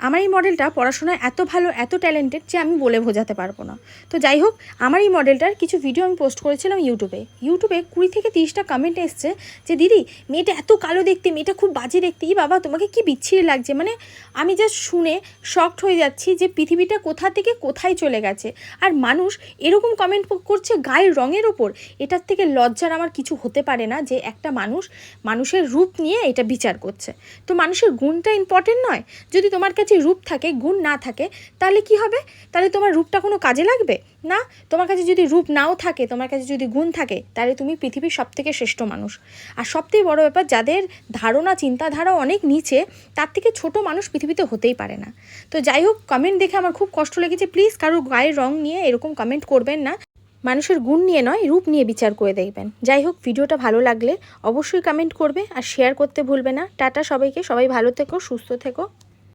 আমার এই মডেলটা পড়াশোনায় এত ভালো, এত ট্যালেন্টেড যে আমি বলে বোঝাতে পারবো না। তো যাই হোক, আমার এই মডেলটার কিছু ভিডিও আমি পোস্ট করেছিলাম ইউটিউবে 20 থেকে 30টা কমেন্ট এসছে যে দিদি মেয়েটা এত কালো দেখতে, মেয়েটা খুব বাজে দেখতে, ই বাবা তোমাকে কি বিচ্ছিরি লাগছে। মানে আমি জাস্ট শুনে শকড হয়ে যাচ্ছি যে পৃথিবীটা কোথা থেকে কোথায় চলে গেছে। আর মানুষ এরকম কমেন্ট করছে গায়ের রঙের ওপর। এটার থেকে লজ্জার আমার কিছু হতে পারে না যে একটা মানুষের রূপ নিয়ে এটা বিচার করছে। তো মানুষের গুণটা ইম্পর্টেন্ট নয়? যদি তোমার কাছে রূপ থাকে, গুণ না থাকে, তাহলে কি হবে? তাহলে তোমার রূপটা কোনো কাজে লাগবে না। তোমার কাছে যদি রূপ নাও থাকে, তোমার কাছে যদি গুণ থাকে, তাহলে তুমি পৃথিবীর সবথেকে শ্রেষ্ঠ মানুষ। আর সবথেকে বড় ব্যাপার, যাদের ধারণা চিন্তাধারা অনেক নিচে, তার থেকে ছোট মানুষ পৃথিবীতে হতেই পারে না। তো যাই হোক, কমেন্ট দেখে আমার খুব কষ্ট লেগেছে। প্লিজ কারোর গায়ের রং নিয়ে এরকম কমেন্ট করবেন না। মানুষের গুণ নিয়ে নয়, রূপ নিয়ে বিচার করে দেখবেন। যাই হোক, ভিডিওটা ভালো লাগলে অবশ্যই কমেন্ট করবে আর শেয়ার করতে ভুলবে না। টাটা সবাইকে, সবাই ভালো থেকো, সুস্থ থেকো।